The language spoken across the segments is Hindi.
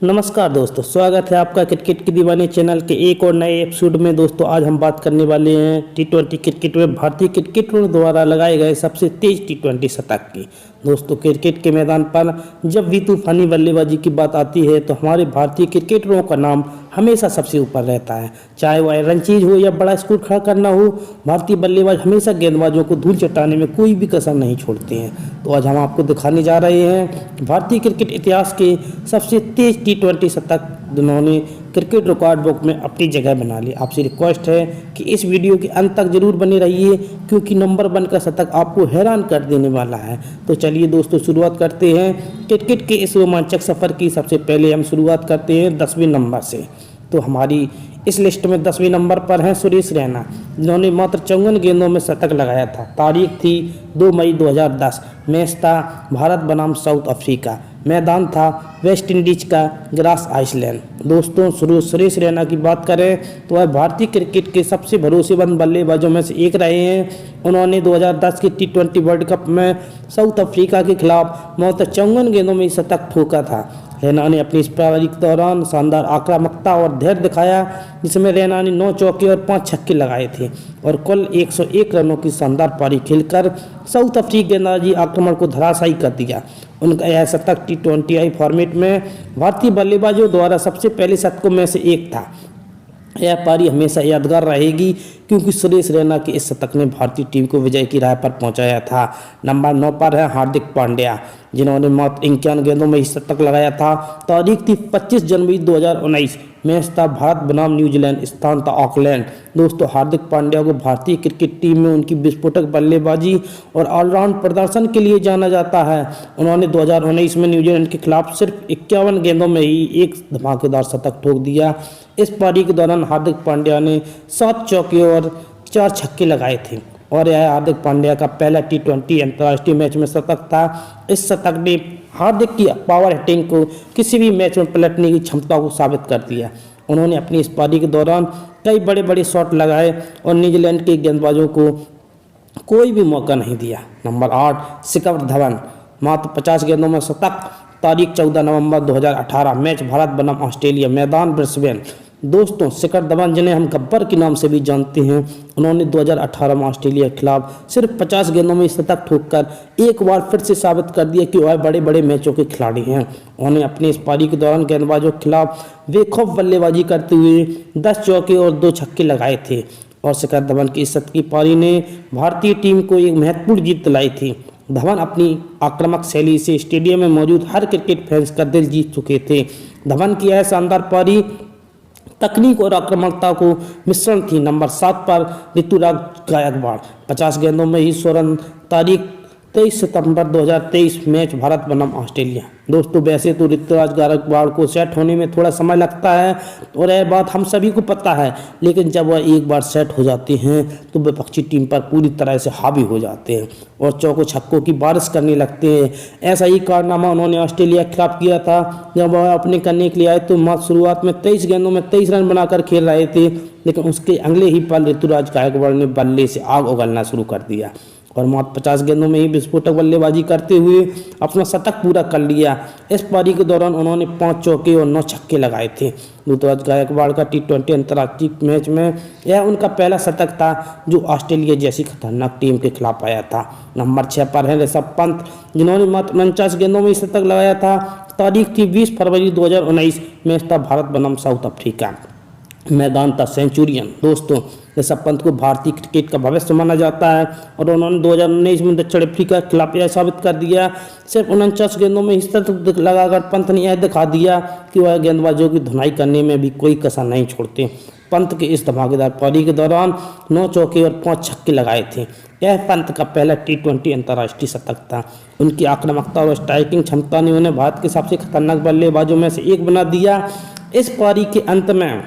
नमस्कार दोस्तों, स्वागत है आपका क्रिकेट की दीवानी चैनल के एक और नए एपिसोड में। दोस्तों आज हम बात करने वाले हैं टी20 क्रिकेट में भारतीय क्रिकेटरों द्वारा लगाए गए सबसे तेज टी20 शतक की। दोस्तों क्रिकेट के मैदान पर जब भी तूफानी बल्लेबाजी की बात आती है तो हमारे भारतीय क्रिकेटरों का नाम हमेशा सबसे ऊपर रहता है। चाहे वह रनचेज हो या बड़ा स्कोर खड़ा करना हो, भारतीय बल्लेबाज हमेशा गेंदबाजों को धूल चटाने में कोई भी कसर नहीं छोड़ते हैं। तो आज हम आपको दिखाने जा रहे हैं भारतीय क्रिकेट इतिहास के सबसे तेज टी20 शतक जिन्होंने क्रिकेट रिकॉर्ड बुक में अपनी जगह बना ली। आपसे रिक्वेस्ट है कि इस वीडियो के अंत तक जरूर बने रहिए, क्योंकि नंबर 1 का शतक आपको हैरान कर देने वाला है। तो चलिए दोस्तों शुरुआत करते हैं क्रिकेट के इस रोमांचक सफ़र की। सबसे पहले हम शुरुआत करते हैं 10वें नंबर से। तो हमारी इस लिस्ट में 10वें नंबर पर हैं सुरेश रैना, जिन्होंने मात्र 54 गेंदों में शतक लगाया था। तारीख थी 2 मई 2010। मैच था भारत बनाम साउथ अफ्रीका। मैदान था वेस्ट इंडीज का ग्रास आइसलैंड। दोस्तों सुरेश रैना की बात करें तो वह भारतीय क्रिकेट के सबसे भरोसेमंद बल्लेबाजों में से एक रहे हैं। उन्होंने 2010 के टी20 वर्ल्ड कप में साउथ अफ्रीका के खिलाफ मात्र 54 गेंदों में शतक ठोका था। रैना ने अपनी इस पारी के दौरान शानदार आक्रामकता और धैर्य दिखाया, जिसमें रैना ने 9 चौके और 5 छक्के लगाए थे और कुल 101 रनों की शानदार पारी खेलकर साउथ अफ्रीकी गेंदबाजी आक्रमण को धराशायी कर दिया। उनका यह शतक टी20 फॉर्मेट में भारतीय बल्लेबाजों द्वारा सबसे पहले शतकों में से एक था। यह पारी हमेशा यादगार रहेगी, क्योंकि सुरेश रैना के इस शतक ने भारतीय टीम को विजय की राह पर पहुंचाया था। नंबर 9 पर है हार्दिक पांड्या, जिन्होंने मात्र 51 गेंदों में ही शतक लगाया था। तारीख थी 25 जनवरी 2019। मैच था भारत बनाम न्यूजीलैंड, स्थान था ऑकलैंड। दोस्तों हार्दिक पांड्या को भारतीय क्रिकेट टीम में उनकी विस्फोटक बल्लेबाजी और ऑलराउंड प्रदर्शन के लिए जाना जाता है। उन्होंने 2019 में न्यूजीलैंड के खिलाफ सिर्फ 51 गेंदों में ही एक धमाकेदार शतक ठोक दिया। इस पारी के दौरान हार्दिक पांड्या ने 7 चौके और 4 छक्के लगाए थे और यह हार्दिक पांड्या का पहला टी20 अंतर्राष्ट्रीय मैच में शतक था। इस शतक ने हार्दिक की पावर हिटिंग को किसी भी मैच में पलटने की क्षमता को साबित कर दिया। उन्होंने अपनी इस पारी के दौरान कई बड़े बड़े शॉट लगाए और न्यूजीलैंड के गेंदबाजों को कोई भी मौका नहीं दिया। नंबर 8 शिखर धवन, मात्र 50 गेंदों में शतक। तारीख 14 नवंबर 2018। मैच भारत बनाम ऑस्ट्रेलिया, मैदान ब्रिस्बेन। दोस्तों शिखर धवन, जिन्हें हम गब्बर के नाम से भी जानते हैं, उन्होंने 2018 में ऑस्ट्रेलिया के खिलाफ सिर्फ 50 गेंदों में शतक ठोककर एक बार फिर से साबित कर दिया कि वह बड़े बड़े मैचों के खिलाड़ी हैं। उन्होंने अपनी इस पारी के दौरान गेंदबाजों के खिलाफ बेखौफ बल्लेबाजी करते हुए 10 चौके और 2 छक्के लगाए थे और शिखर धवन की इस शतक की पारी ने भारतीय टीम को एक महत्वपूर्ण जीत दिलाई थी। धवन अपनी आक्रामक शैली से स्टेडियम में मौजूद हर क्रिकेट फैंस का दिल जीत चुके थे। धवन की यह शानदार पारी तकनीक और आक्रामकता को मिश्रण थी। नंबर 7 पर ऋतुराज गायकवाड़, 50 गेंदों में ही 100 रन। तारीख 23 सितंबर 2023। मैच भारत बनाम ऑस्ट्रेलिया। दोस्तों वैसे तो ऋतुराज गायकवाड़ को सेट होने में थोड़ा समय लगता है और यह बात हम सभी को पता है, लेकिन जब वह एक बार सेट हो जाते हैं तो विपक्षी टीम पर पूरी तरह से हावी हो जाते हैं और चौकों छक्कों की बारिश करने लगते हैं। ऐसा ही कारनामा उन्होंने ऑस्ट्रेलिया के खिलाफ किया था। जब वह अपने करने के लिए आए तो मात्र शुरुआत में 23 गेंदों में 23 रन बनाकर खेल रहे थे, लेकिन उसके अगले ही पल ऋतुराज गायकवाड़ ने बल्ले से आग उगलना शुरू कर दिया और मात्र 50 गेंदों में ही विस्फोटक बल्लेबाजी करते हुए अपना शतक पूरा कर लिया। इस पारी के दौरान उन्होंने 5 चौके और 9 छक्के लगाए थे। ऋतुराज गायकवाड़ का टी20 अंतर्राष्ट्रीय मैच में यह उनका पहला शतक था, जो ऑस्ट्रेलिया जैसी खतरनाक टीम के खिलाफ आया था। नंबर 6 पर है ऋषभ पंत, जिन्होंने मात्र 49 गेंदों में शतक लगाया था। तारीख थी 20 फरवरी 2019। मैच था भारत बनाम साउथ अफ्रीका, मैदान था सेंचुरियन। दोस्तों ऋषभ पंत को भारतीय क्रिकेट का भविष्य माना जाता है और उन्होंने 2019 में दक्षिण अफ्रीका के खिलाफ यह साबित कर दिया। सिर्फ 49 गेंदों में शतक लगाकर पंत ने यह दिखा दिया कि वह गेंदबाजों की धुनाई करने में भी कोई कसर नहीं छोड़ते। पंत के इस धमाकेदार पारी के दौरान 9 चौके और 5 छक्के लगाए थे। यह पंत का पहला टी20 अंतर्राष्ट्रीय शतक था। उनकी आक्रामकता और स्ट्राइकिंग क्षमता ने उन्हें भारत के सबसे खतरनाक बल्लेबाजों में से एक बना दिया। इस पारी के अंत में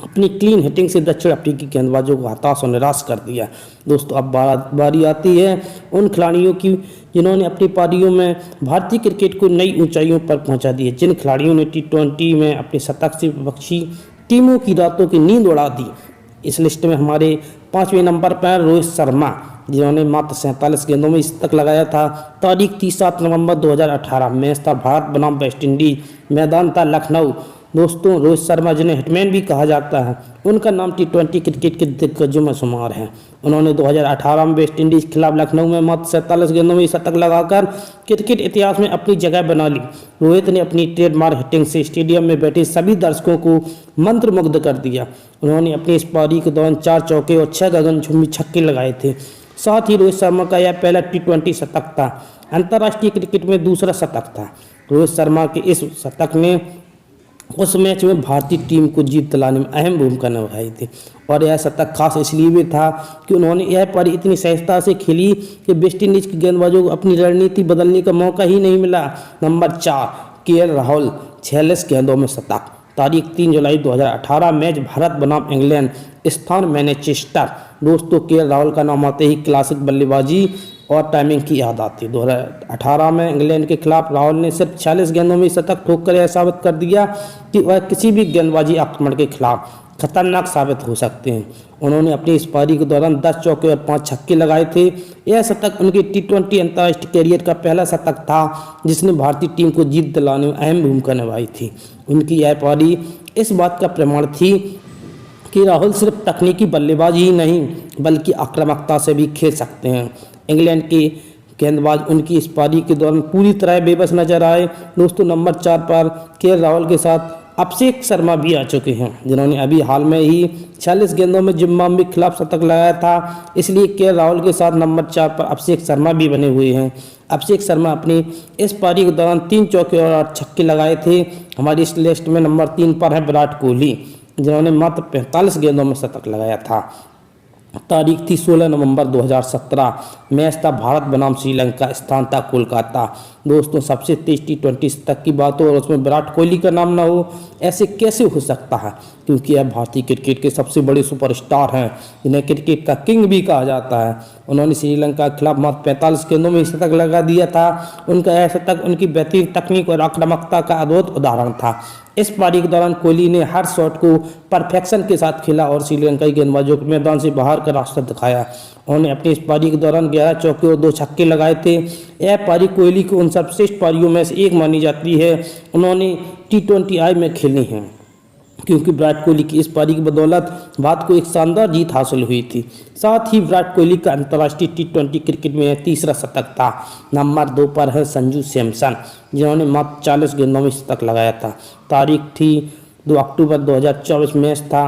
अपनी क्लीन हिटिंग से दक्षिण अफ्रीकी गेंदबाजों को हताश और निराश कर दिया। दोस्तों अब बारी आती है उन खिलाड़ियों की जिन्होंने अपनी पारियों में भारतीय क्रिकेट को नई ऊंचाइयों पर पहुंचा दिया। जिन खिलाड़ियों ने टी20 में अपने शतक से विपक्षी टीमों की रातों की नींद उड़ा दी। इस लिस्ट में हमारे 5वें नंबर पर रोहित शर्मा, जिन्होंने मात्र 47 गेंदों में शतक लगाया था। तारीख थी 7 नवंबर 2018। मैच था भारत बनाम वेस्ट इंडीज। मैदान था लखनऊ। दोस्तों रोहित शर्मा जिन्हें हिटमैन भी कहा जाता है, उनका नाम टी20 क्रिकेट के दिग्गजों में शुमार है। उन्होंने 2018 में वेस्ट इंडीज के खिलाफ लखनऊ में मात्र 47 गेंदों में शतक लगाकर क्रिकेट इतिहास में अपनी जगह बना ली। रोहित ने अपनी ट्रेडमार्क हिटिंग से स्टेडियम में बैठे सभी दर्शकों को मंत्रमुग्ध कर दिया। उन्होंने अपनी इस पारी के दौरान 4 चौके और 6 गगनचुंबी छक्के लगाए थे। साथ ही रोहित शर्मा का यह पहला टी20 शतक था। अंतर्राष्ट्रीय क्रिकेट में दूसरा शतक था। रोहित शर्मा के इस शतक ने उस मैच में भारतीय टीम को जीत दिलाने में अहम भूमिका निभाई थी। और यह शतक खास इसलिए भी था कि उन्होंने यह पारी इतनी सहजता से खेली कि वेस्ट इंडीज के गेंदबाजों को अपनी रणनीति बदलने का मौका ही नहीं मिला। नंबर 4 केएल राहुल 46 गेंदों में शतक। तारीख 3 जुलाई 2018। मैच भारत बनाम इंग्लैंड। स्थान मैनचेस्टर। दोस्तों केएल राहुल का नाम आते ही क्लासिक बल्लेबाजी और टाइमिंग की याद आती है। 2018 में इंग्लैंड के खिलाफ राहुल ने सिर्फ 46 गेंदों में शतक ठोककर यह साबित कर दिया कि वह किसी भी गेंदबाजी आक्रमण के खिलाफ खतरनाक साबित हो सकते हैं। उन्होंने अपनी इस पारी के दौरान 10 चौके और 5 छक्के लगाए थे। यह शतक उनके टी20 अंतर्राष्ट्रीय कैरियर का पहला शतक था जिसने भारतीय टीम को जीत दिलाने में अहम भूमिका निभाई थी। उनकी यह पारी इस बात का प्रमाण थी कि राहुल सिर्फ तकनीकी बल्लेबाज ही नहीं बल्कि आक्रामकता से भी खेल सकते हैं। इंग्लैंड के गेंदबाज उनकी इस पारी के दौरान पूरी तरह बेबस नजर आए। दोस्तों नंबर 4 पर केएल राहुल के साथ अभिषेक शर्मा भी आ चुके हैं, जिन्होंने अभी हाल में ही 46 गेंदों में जिम्बाब्वे के खिलाफ शतक लगाया था। इसलिए केएल राहुल के साथ नंबर 4 पर अभिषेक शर्मा भी बने हुए हैं। अभिषेक शर्मा अपनी इस पारी के दौरान 3 चौके और 8 छक्के लगाए थे। हमारी इस लिस्ट में नंबर 3 पर है विराट कोहली, जिन्होंने मात्र 45 गेंदों में शतक लगाया था। तारीख थी 16 नवंबर 2017। मैच था भारत बनाम श्रीलंका। स्थान था कोलकाता। दोस्तों सबसे तेज टी20 शतक की बात हो और उसमें विराट कोहली का नाम ना हो, ऐसे कैसे हो सकता है? क्योंकि यह भारतीय क्रिकेट के सबसे बड़े सुपरस्टार हैं, जिन्हें क्रिकेट का किंग भी कहा जाता है। उन्होंने श्रीलंका के खिलाफ मात्र 45 गेंदों में शतक लगा दिया था। उनका यह शतक उनकी बेहतरीन तकनीक और आक्रामकता का अद्भुत उदाहरण था। इस पारी के दौरान कोहली ने हर शॉट को परफेक्शन के साथ खेला और श्रीलंकाई गेंदबाजों को मैदान से बाहर का रास्ता दिखाया। उन्होंने अपनी इस पारी के दौरान 11 चौके और 2 छक्के लगाए थे। यह पारी कोहली को उन सर्वश्रेष्ठ पारियों में से एक मानी जाती है उन्होंने टी20I में खेली हैं, क्योंकि विराट कोहली की इस पारी की बदौलत भारत को एक शानदार जीत हासिल हुई थी। साथ ही विराट कोहली का अंतर्राष्ट्रीय टी20 क्रिकेट में तीसरा शतक था। नंबर 2 पर है संजू सैमसन, जिन्होंने मात्र 40 गेंदों में शतक लगाया था। तारीख थी 2 अक्टूबर 2024। मैच था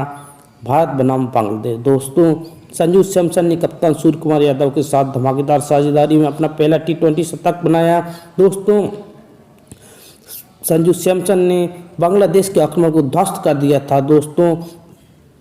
भारत बनाम बांग्लादेश। दोस्तों संजू सैमसन ने कप्तान सूर्य कुमार यादव के साथ धमाकेदार साझेदारी में अपना पहला टी20 शतक बनाया। दोस्तों संजू सैमसन ने बांग्लादेश के आक्रमण को ध्वस्त कर दिया था। दोस्तों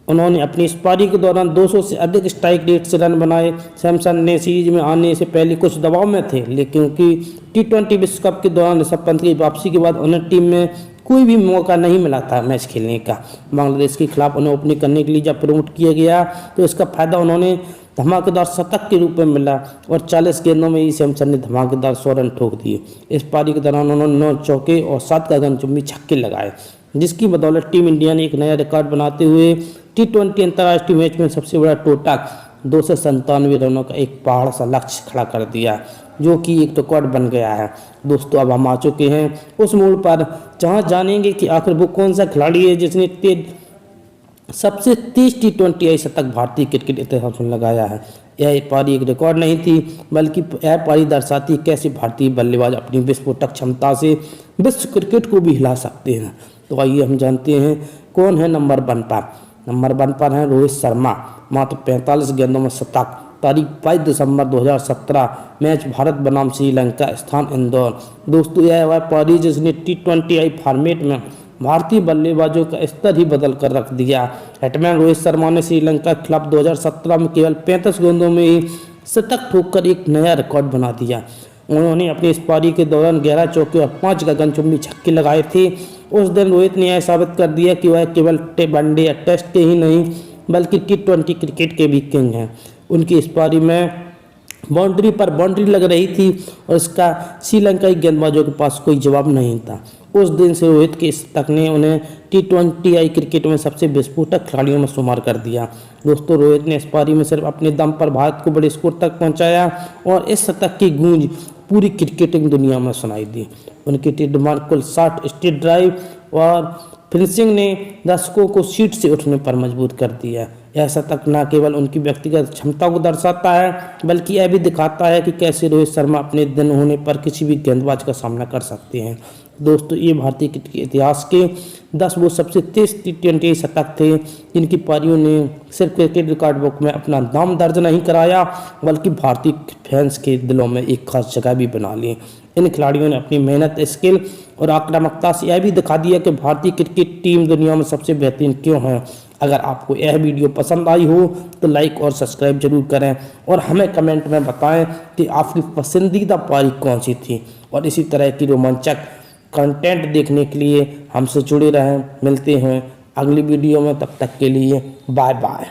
उन्होंने अपनी इस पारी के दौरान 200 से अधिक स्ट्राइक रेट से रन बनाए। सैमसन ने सीरीज में आने से पहले कुछ दबाव में थे, लेकिन क्योंकि टी20 विश्व कप के दौरान ऋषभ पंत की वापसी के बाद उन्हें टीम में कोई भी मौका नहीं मिला था मैच खेलने का। बांग्लादेश के खिलाफ उन्हें ओपनिंग करने के लिए जब प्रमोट किया गया तो इसका फायदा उन्होंने धमाकेदार शतक के रूप में मिला और 40 गेंदों में ही सैमसन ने धमाकेदार 100 रन ठोक दिए। इस पारी के दौरान उन्होंने 9 चौके और 7 गगनचुंबी छक्के लगाए, जिसकी बदौलत टीम इंडिया ने एक नया रिकॉर्ड बनाते हुए टी20 अंतर्राष्ट्रीय मैच में सबसे बड़ा टोटल 297 रनों का एक पहाड़ सा लक्ष्य खड़ा कर दिया, जो कि एक रिकॉर्ड बन गया है। दोस्तों अब हम आ चुके हैं उस मोड़ पर जहां जानेंगे कि आखिर वो कौन सा खिलाड़ी है जिसने सबसे तेज टी20 शतक भारतीय क्रिकेट इतिहास में लगाया है। यह पारी एक रिकॉर्ड नहीं थी, बल्कि यह पारी दर्शाती है कैसे भारतीय बल्लेबाज अपनी विस्फोटक क्षमता से विश्व क्रिकेट को भी हिला सकते हैं। तो आइए हम जानते हैं कौन है नंबर 1 पर। नंबर 1 पर है रोहित शर्मा, मात्र 45 गेंदों में शतक। तारीख 22 दिसंबर 2017। मैच भारत बनाम श्रीलंका। स्थान इंदौर। दोस्तों यह वह पारी जिसने टी20 फॉर्मेट में भारतीय बल्लेबाजों का स्तर ही बदल कर रख दिया। हिटमैन रोहित शर्मा ने श्रीलंका के खिलाफ 2017 में केवल 35 गेंदों में ही शतक ठोककर एक नया रिकॉर्ड बना दिया। उन्होंने अपनी इस पारी के दौरान 11 चौके और 5 गगनचुंबी छक्के लगाए थे। उस दिन रोहित ने यह साबित कर दिया कि वह केवल वनडे या टेस्ट के ही नहीं बल्कि टी20 क्रिकेट के भी किंग हैं। उनकी इस पारी में बाउंड्री पर बाउंड्री लग रही थी और इसका श्रीलंकाई गेंदबाजों के पास कोई जवाब नहीं था। उस दिन से रोहित के शतक ने उन्हें T20I क्रिकेट में सबसे विस्फोटक खिलाड़ियों में शुमार कर दिया। दोस्तों रोहित ने इस पारी में सिर्फ अपने दम पर भारत को बड़े स्कोर तक पहुंचाया और इस शतक की गूंज पूरी क्रिकेटिंग दुनिया में सुनाई दी। उनकी ट्रेडमार्क कुल 60 स्ट्रेट ड्राइव और फिनिशिंग ने दर्शकों को सीट से उठने पर मजबूर कर दिया। यह शतक न केवल उनकी व्यक्तिगत क्षमता को दर्शाता है बल्कि यह भी दिखाता है कि कैसे रोहित शर्मा अपने दिन होने पर किसी भी गेंदबाज का सामना कर सकते हैं। दोस्तों ये भारतीय क्रिकेट के इतिहास के 10 वो सबसे तेज T20 शतक थे जिनकी पारियों ने सिर्फ क्रिकेट रिकॉर्ड बुक में अपना नाम दर्ज नहीं कराया बल्कि भारतीय फैंस के दिलों में एक खास जगह भी बना ली। इन खिलाड़ियों ने अपनी मेहनत, स्किल और आक्रामकता से यह भी दिखा दिया कि भारतीय क्रिकेट टीम दुनिया में सबसे बेहतरीन क्यों है। अगर आपको यह वीडियो पसंद आई हो तो लाइक और सब्सक्राइब जरूर करें और हमें कमेंट में बताएं कि आपकी पसंदीदा पारी कौन सी थी। और इसी तरह की रोमांचक कंटेंट देखने के लिए हमसे जुड़े रहें। मिलते हैं अगली वीडियो में, तब तक के लिए बाय बाय।